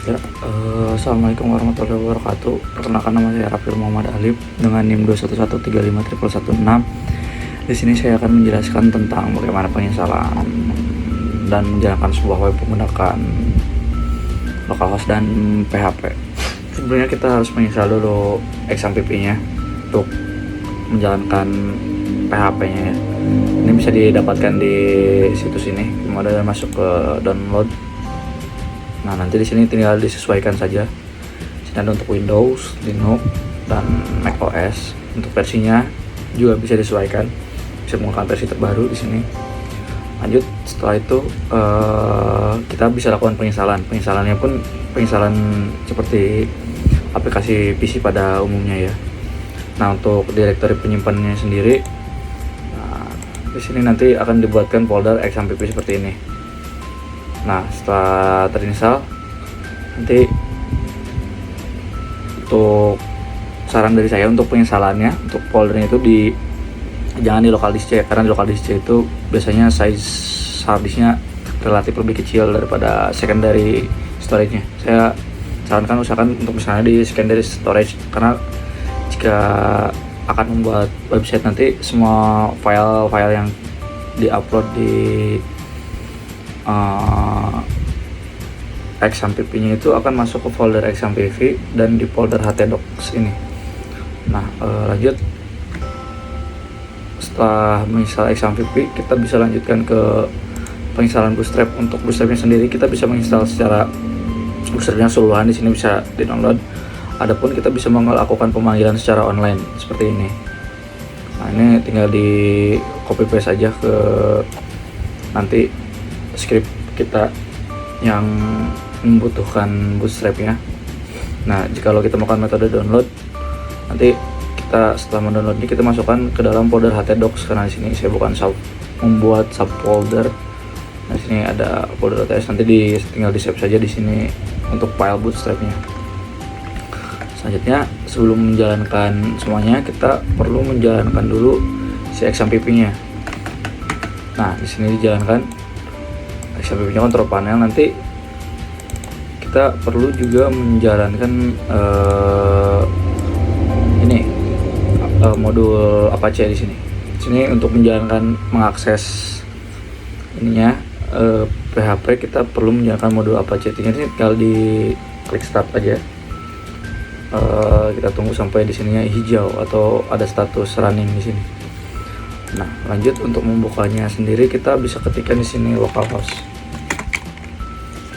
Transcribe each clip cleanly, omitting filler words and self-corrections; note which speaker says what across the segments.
Speaker 1: Ya, Assalamualaikum warahmatullahi wabarakatuh. Perkenalkan, nama saya Rafil Muhammad Alif dengan NIM 211351116. Di sini saya akan menjelaskan tentang bagaimana penginstalan dan menjalankan sebuah web menggunakan localhost dan PHP. Sebelumnya kita harus menginstal dulu XAMPP-nya untuk menjalankan PHP-nya ya. Ini bisa didapatkan di situs ini. Kemudian masuk ke download. Nah, nanti di sini tinggal disesuaikan saja. Sini ada untuk Windows, Linux, dan Mac OS. Untuk versinya juga bisa disesuaikan. Bisa menggunakan versi terbaru di sini. Lanjut, setelah itu kita bisa lakukan penginstalan. Penginstalannya pun penginstalan seperti aplikasi PC pada umumnya ya. Nah, untuk direktori penyimpanannya sendiri, di sini nanti akan dibuatkan folder XAMPP seperti ini. Nah, setelah terinstall, nanti untuk saran dari saya untuk penginstalannya, untuk foldernya itu jangan di local disk C, karena di local disk C itu biasanya size hard disknya relatif lebih kecil daripada secondary storage-nya. Saya sarankan usahakan untuk misalnya di secondary storage, karena jika akan membuat website nanti semua file-file yang diupload di XAMPP-nya itu akan masuk ke folder XAMPP dan di folder htdocs ini. Nah, lanjut, setelah menginstal XAMPP, kita bisa lanjutkan ke penginstalan Bootstrap. Untuk Bootstrapnya sendiri kita bisa menginstal secara Bootstrapnya keseluruhan, di sini bisa di-download. Adapun kita bisa melakukan pemanggilan secara online seperti ini. Nah, ini tinggal di copy paste saja ke nanti script kita yang membutuhkan Bootstrap-nya. Nah, jikalau kita melakukan metode download, nanti kita setelah mendownload ini kita masukkan ke dalam folder htdocs, karena di sini saya bukan membuat subfolder. Nah, di sini ada folder .ts, nanti tinggal di save saja di sini untuk file Bootstrap-nya. Selanjutnya, sebelum menjalankan semuanya, kita perlu menjalankan dulu si XAMPP-nya. Nah, di sini dijalankan XAMPP-nya control panel. Nanti kita perlu juga menjalankan modul Apache di sini. Di sini untuk menjalankan mengakses ininya PHP, kita perlu menjalankan modul Apache. Ini tinggal di klik start aja. Kita tunggu sampai di sininya hijau atau ada status running di sini. Nah, lanjut, untuk membukanya sendiri kita bisa ketikkan di sini localhost.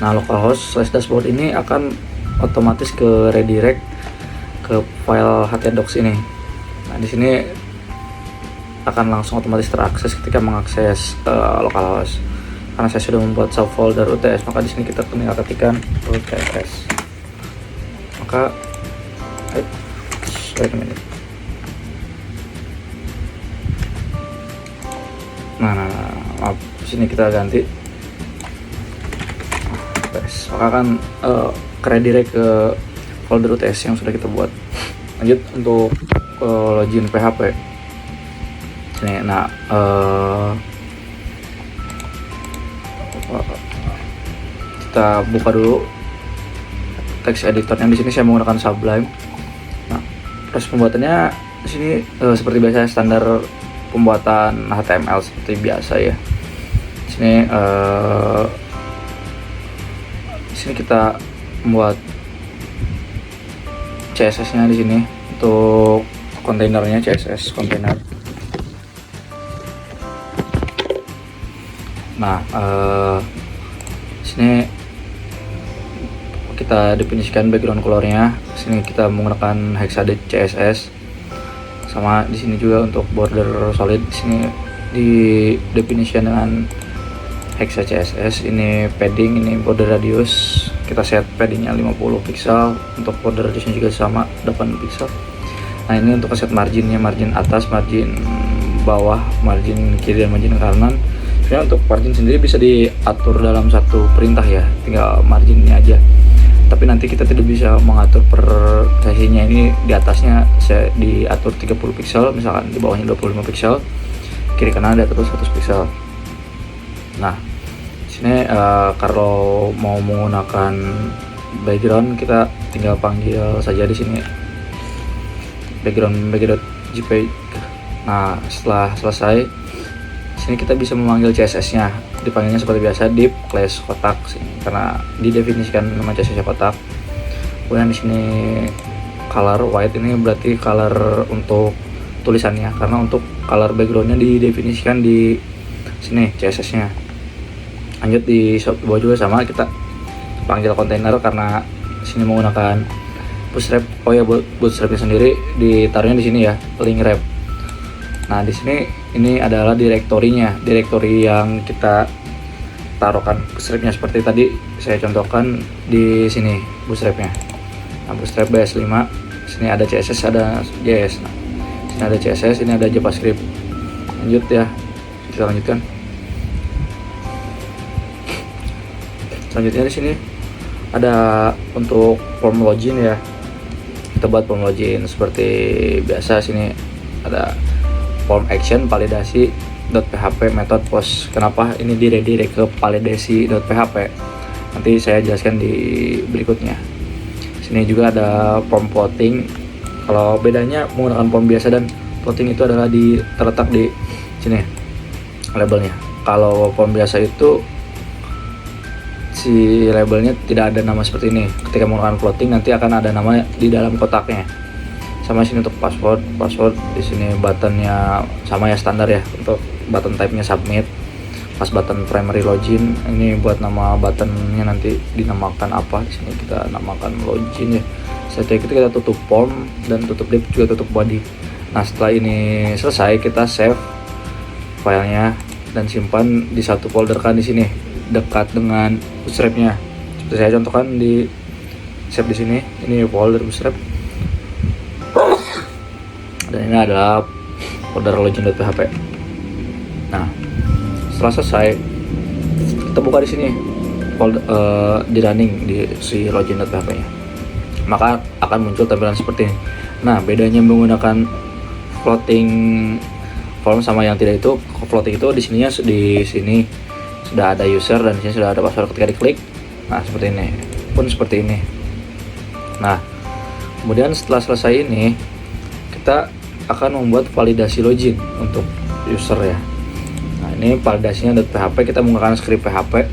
Speaker 1: Nah, localhost/dashboard ini akan otomatis ke redirect ke file htdocs ini. Nah, di sini akan langsung otomatis terakses ketika mengakses localhost. Karena saya sudah membuat subfolder UTS, maka di sini kita tinggal ketikkan UTS. Maka wait a minute. Nah, maaf, di sini kita ganti. Maka akan redirect ke folder UTS yang sudah kita buat. Lanjut, untuk login PHP. Sini, nah, kita buka dulu text editornya. Di sini saya menggunakan Sublime. Nah, proses pembuatannya di sini seperti biasa, standar pembuatan HTML seperti biasa ya. Di sini kita membuat CSS-nya di sini untuk kontainernya, CSS kontainer. Nah, di sini kita definisikan background colornya. Di sini kita menggunakan Hexadec CSS. Sama di sini juga untuk border solid, di sini di definisikan dengan Hexa CSS. Ini padding, ini border radius, kita set paddingnya 50 pixel. Untuk border radiusnya juga sama, 8 pixel. Nah, ini untuk set marginnya, margin atas, margin bawah, margin kiri, dan margin kanan. Sebenarnya untuk margin sendiri bisa diatur dalam satu perintah ya, tinggal marginnya aja. Tapi nanti kita tidak bisa mengatur per sesinya. Ini di atasnya saya diatur 30 pixel, misalkan di bawahnya 25 pixel, kiri kanan diatur 100 pixel. Nah, sini kalau mau menggunakan background kita tinggal panggil saja di sini background.jpg. Nah, setelah selesai sini kita bisa memanggil CSS-nya. Dipanggilnya seperti biasa div class kotak sini, karena didefinisikan nama CSS kotak. Kemudian di sini color white, ini berarti color untuk tulisannya, karena untuk color backgroundnya didefinisikan di sini CSS-nya. Lanjut di bawah juga sama, kita panggil kontainer karena sini menggunakan bootstrap. Oh ya, bootstrapnya sendiri ditaruhnya di sini ya, link wrap. Nah, di sini ini adalah direktori yang kita taruhkan bootstrapnya seperti tadi saya contohkan di sini bootstrapnya. Nah, bootstrap BS5, sini ada CSS, ada JS. Nah, sini ada CSS, ini ada JavaScript. Lanjut ya, kita lanjutkan. Selanjutnya di sini ada untuk form login ya. Kita buat form login seperti biasa. Sini ada form action validasi.php method post. Kenapa ini diredirect ke validasi.php? Nanti saya jelaskan di berikutnya. Sini juga ada form plotting. Kalau bedanya menggunakan form biasa dan plotting itu adalah terletak di sini labelnya. Kalau form biasa itu si labelnya tidak ada nama seperti ini. Ketika menggunakan plotting nanti akan ada nama di dalam kotaknya. Sama sini untuk password di sini buttonnya sama ya, standar ya. Untuk button type-nya submit. Pas button primary login, ini buat nama buttonnya nanti dinamakan apa. Di sini kita namakan login ya. Setelah itu kita tutup form dan tutup div, juga tutup body. Nah, setelah ini selesai kita save filenya dan simpan di satu folder kan di sini dekat dengan bootstrapnya. Seperti saya contohkan di save di sini. Ini folder bootstrap. Dan ini adalah folder login.php. Nah, setelah selesai kita buka di sini folder di running di si login.php-nya, maka akan muncul tampilan seperti ini. Nah, bedanya menggunakan floating form sama yang tidak itu, floating itu di sini sudah ada user dan di sini sudah ada password. Ketika diklik, nah seperti ini, pun seperti ini. Nah, kemudian setelah selesai ini kita akan membuat validasi login untuk user ya. Nah, ini validasinya .php, kita menggunakan script PHP.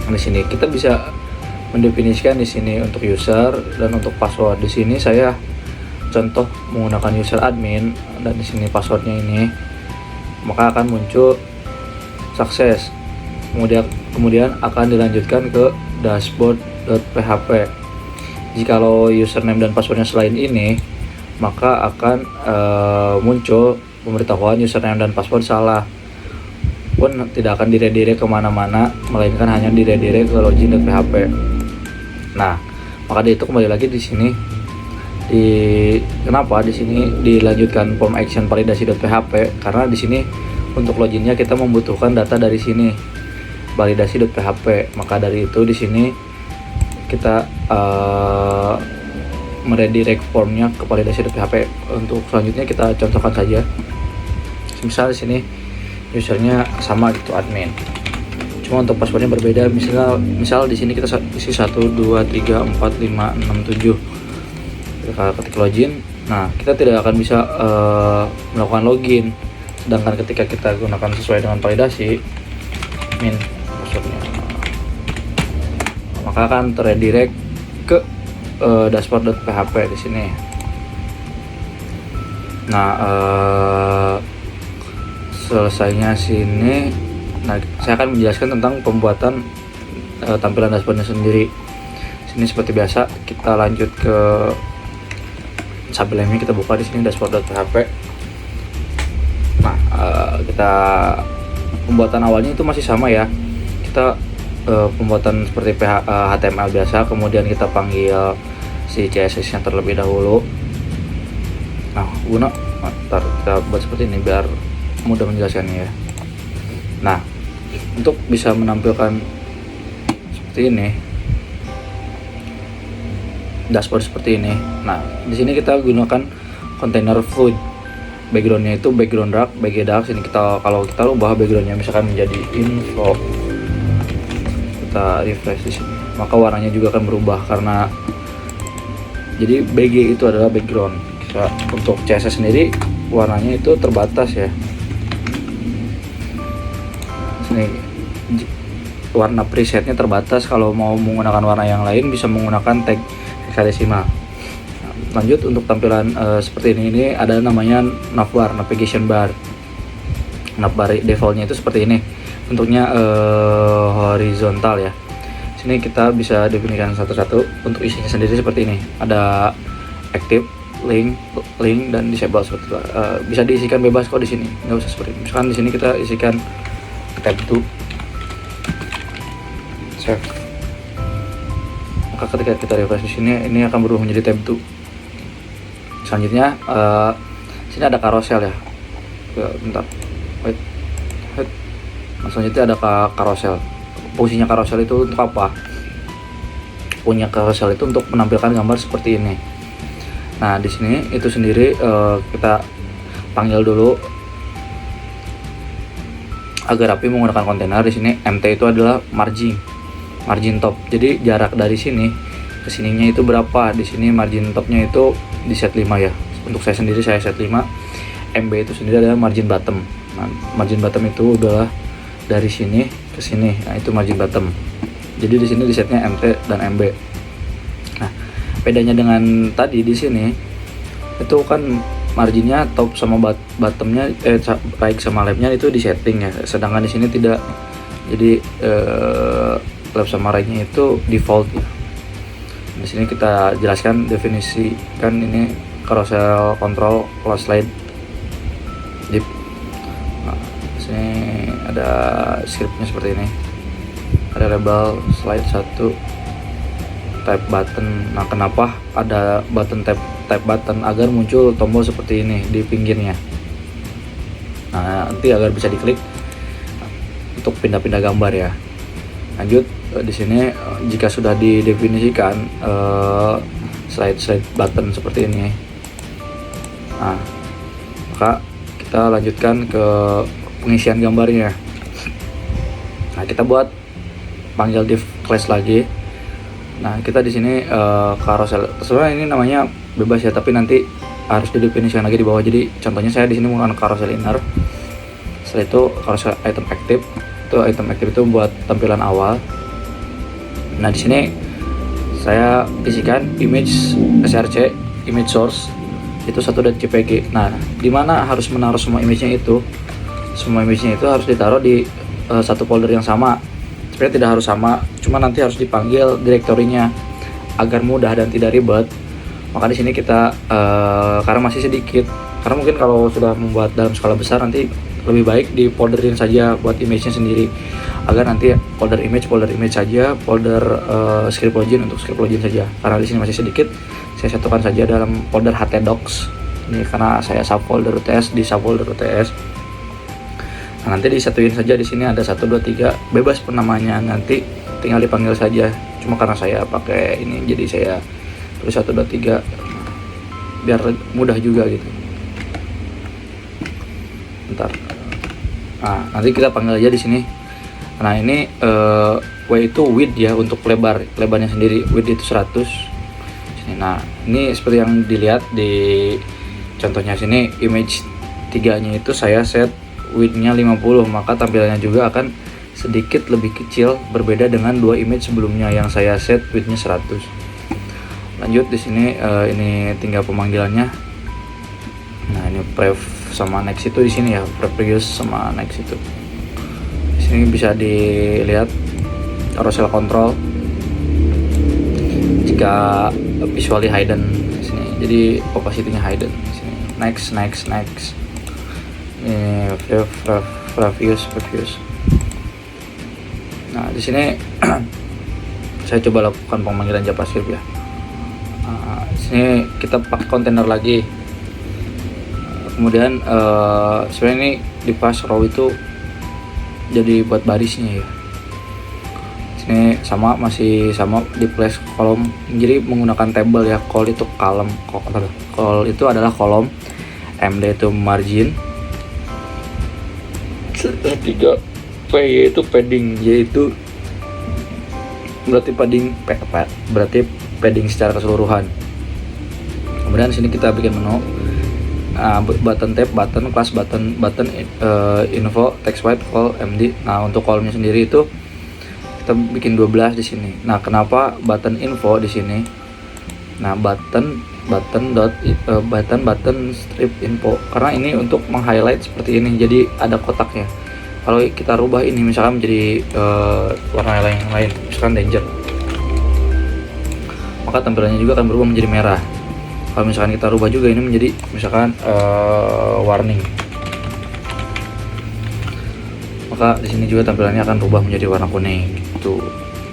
Speaker 1: Di sini kita bisa mendefinisikan di sini untuk user dan untuk password. Di sini saya contoh menggunakan user admin dan di sini passwordnya ini, maka akan muncul sukses. Kemudian akan dilanjutkan ke dashboard.php. Jikalau username dan passwordnya selain ini, maka akan muncul pemberitahuan username dan password salah. Pun tidak akan diredirect kemana-mana, melainkan hanya diredirect ke login.php. Nah, maka itu kembali lagi di sini. Kenapa di sini dilanjutkan form action validasi.php? Karena di sini untuk loginnya kita membutuhkan data dari sini validasi.php. Maka dari itu di sini kita meredirect formnya ke validasi.php. Untuk selanjutnya kita contohkan saja. Misal di sini usernya sama gitu, admin. Cuma untuk passwordnya berbeda. Misal di sini kita isi 1 2 3 4 5 6 7. Kita ketik login. Nah, kita tidak akan bisa melakukan login. Sedangkan ketika kita gunakan sesuai dengan validasi passwordnya, maka akan terredirect ke dashboard.php di sini. Nah, selesainya sini. Nah, saya akan menjelaskan tentang pembuatan tampilan dashboardnya sendiri. Sini seperti biasa kita lanjut ke sublemnya, kita buka di sini dashboard.php. Nah, kita pembuatan awalnya itu masih sama ya. Kita pembuatan seperti HTML biasa, kemudian kita panggil si CSS-nya terlebih dahulu. Nah, ntar kita buat seperti ini biar mudah menjelaskannya ya. Nah, untuk bisa menampilkan seperti ini, dashboard seperti ini. Nah, di sini kita gunakan container fluid. Backgroundnya itu background dark, Sini kalau kita ubah backgroundnya misalkan menjadi info, kita refresh di sini. maka warnanya juga akan berubah. Karena jadi BG itu adalah background. Untuk CSS sendiri warnanya itu terbatas ya. Sini warna presetnya terbatas. Kalau mau menggunakan warna yang lain bisa menggunakan tag hexadesimal. Lanjut untuk tampilan seperti ini ada namanya navbar, navigation bar. Navbar defaultnya itu seperti ini. Bentuknya horizontal ya. Sini kita bisa definisikan satu-satu. Untuk isinya sendiri seperti ini. Ada active, link dan disable seperti itu. Bisa diisikan bebas kok di sini. Nggak usah seperti ini. Misalkan di sini kita isikan tab 2. Save. Maka ketika kita refresh di sini, ini akan berubah menjadi tab 2. Selanjutnya sini ada carousel ya. Bentar. Wait. Nah, selanjutnya ada carousel. Fungsinya carousel itu untuk apa? Punya carousel itu untuk menampilkan gambar seperti ini. Nah, di sini itu sendiri kita panggil dulu agar rapi menggunakan kontainer. Di sini MT itu adalah margin top. Jadi jarak dari sini ke sininya itu berapa? Di sini margin topnya itu di set 5 ya. Untuk saya sendiri saya set 5. MB itu sendiri adalah margin bottom. Nah, margin bottom itu adalah dari sini ke sini. Nah, itu margin bottom. Jadi di sini di setnya MT dan MB. Nah, bedanya dengan tadi di sini itu kan marginnya top sama bottomnya right sama leftnya itu di setting ya. Sedangkan di sini tidak. Jadi left sama rightnya itu default ya. Di sini kita jelaskan definisikan ini carousel control close slide div. Nah, di sini ada scriptnya seperti ini. Ada label slide 1 type button. Nah, kenapa ada button type button? Agar muncul tombol seperti ini di pinggirnya. Nah, nanti agar bisa diklik untuk pindah-pindah gambar ya. Lanjut di sini jika sudah didefinisikan slide button seperti ini. Nah, maka kita lanjutkan ke pengisian gambarnya. Nah, kita buat panggil div class lagi. Nah, kita di sini carousel. Sebenarnya ini namanya bebas ya, tapi nanti harus didefinisikan lagi di bawah. Jadi contohnya saya di sini menggunakan carousel inner. Setelah itu carousel item active. Itu item active itu buat tampilan awal. Nah, di sini saya isikan image src, image source itu 1.jpg. Nah, di mana harus menaruh semua image-nya itu? Semua image-nya itu harus ditaruh di satu folder yang sama. Sebenarnya tidak harus sama, cuma nanti harus dipanggil direktorinya agar mudah dan tidak ribet. Maka di sini kita karena masih sedikit, karena mungkin kalau sudah membuat dalam skala besar nanti lebih baik di folderin saja buat image-nya sendiri, agar nanti folder image saja, folder script login untuk script login saja. Karena di sini masih sedikit, saya satukan saja dalam folder htdocs. Ini karena saya subfolder UTS di subfolder UTS. Nah, nanti disatuin saja. Di sini ada 1, 2, 3, bebas penamanya, nanti tinggal dipanggil saja. Cuma karena saya pakai ini jadi saya tulis 1, 2, 3 biar mudah juga gitu. Bentar. Nah, nanti kita panggil aja di sini. Nah, ini W itu width ya, untuk lebarnya sendiri. Width itu 100. Sini. Nah, ini seperti yang dilihat di contohnya sini, image 3-nya itu saya set width-nya 50, maka tampilannya juga akan sedikit lebih kecil, berbeda dengan 2 image sebelumnya yang saya set width-nya 100. Lanjut di sini ini tinggal pemanggilannya. Nah, ini prev sama next itu di sini ya, previous sama next itu. Di sini bisa dilihat carousel control jika visually hidden di sini. Jadi opacity-nya hidden di sini. Next. Ini previous. Nah, di sini saya coba lakukan pemanggilan JavaScript ya. Nah, di sini kita pakai kontainer lagi. Kemudian sebenarnya ini di pas row itu jadi buat barisnya ya. Sini masih sama di place kolom. Jadi menggunakan table ya. Call itu column, call itu adalah kolom, MD itu margin, 3 P yaitu padding, yaitu berarti berarti padding secara keseluruhan. Kemudian di sini kita bikin menu, button tab, button class, button info, text white, call, MD. Nah, untuk callnya sendiri itu kita bikin 12 di sini. Nah, kenapa button info di sini? Nah, button strip info, karena ini untuk meng-highlight seperti ini, jadi ada kotaknya. Kalau kita rubah ini misalkan menjadi warna yang lain, misalkan danger, maka tampilannya juga akan berubah menjadi merah. Kalau misalkan kita rubah juga ini menjadi misalkan warning, maka di sini juga tampilannya akan berubah menjadi warna kuning gitu.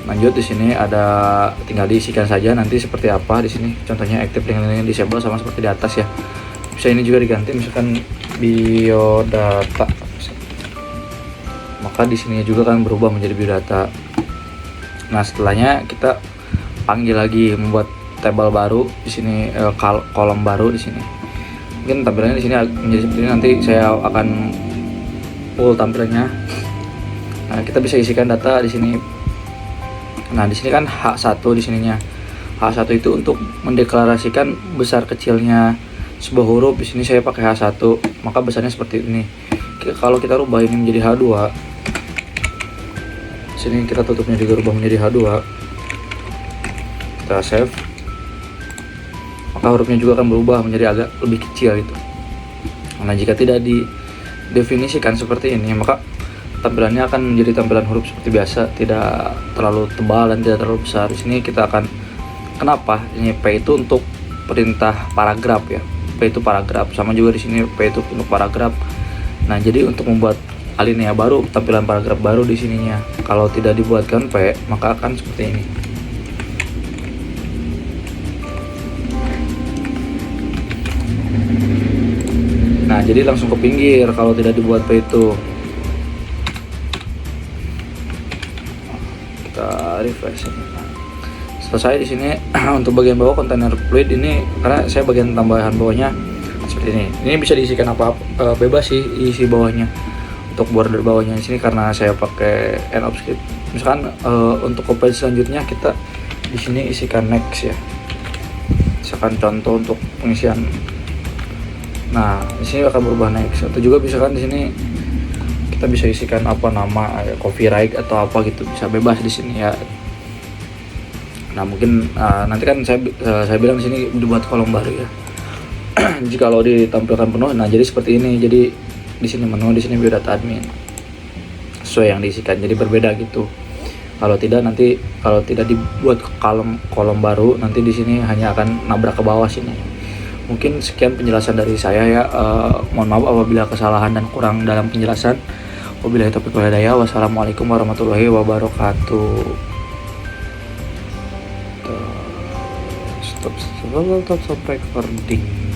Speaker 1: Lanjut, di sini ada tinggal diisikan saja nanti seperti apa di sini. Contohnya active link disable sama seperti di atas ya. Bisa ini juga diganti misalkan biodata. Maka di sini juga kan berubah menjadi biodata. Nah, setelahnya kita panggil lagi, membuat table baru di sini, kolom baru di sini. Mungkin tampilannya di sini menjadi seperti ini, nanti saya akan full tampilannya. Nah, kita bisa isikan data di sini. Nah, di sini kan H1 di sininya. H1 itu untuk mendeklarasikan besar kecilnya sebuah huruf. Di sini saya pakai H1, maka besarnya seperti ini. Kalau kita rubah ini menjadi H2, sini kita tutupnya juga rubah menjadi H2, kita save, maka hurufnya juga akan berubah menjadi agak lebih kecil gitu. Nah, jika tidak didefinisikan seperti ini, maka tampilannya akan menjadi tampilan huruf seperti biasa, tidak terlalu tebal dan tidak terlalu besar. Di sini kita akan, kenapa ini P itu untuk perintah paragraf ya, P itu paragraf, sama juga di sini P itu untuk paragraf. Nah, jadi untuk membuat alinea baru, tampilan paragraf baru di sininya, kalau tidak dibuatkan P, maka akan seperti ini. Nah, jadi langsung ke pinggir kalau tidak dibuat P itu. Kita refresh ini. Nah, selesai di sini. Untuk bagian bawah kontainer fluid ini, karena saya bagian tambahan bawahnya seperti ini. Ini bisa diisikan apa, bebas sih isi bawahnya. Untuk border bawahnya di sini karena saya pakai end of script. Misalkan untuk page selanjutnya kita di sini isikan next ya. Misalkan contoh untuk pengisian. Nah, di sini akan berubah next. Atau juga misalkan di sini kita bisa isikan apa, nama, copyright atau apa gitu, bisa bebas di sini ya. Nah, mungkin nanti kan saya bilang di sini dibuat kolom baru ya. Jika kalau ditampilkan penuh, nah jadi seperti ini. Jadi di sini menu, di sini biodata admin, sesuai yang diisikan, jadi berbeda gitu. Kalau tidak, nanti kalau tidak dibuat kolom baru, nanti di sini hanya akan nabrak ke bawah sini. Mungkin sekian penjelasan dari saya ya. Mohon maaf apabila kesalahan dan kurang dalam penjelasan. Wabillahi taufiq wal hidayah. Wassalamualaikum warahmatullahi wabarakatuh. Stop recording.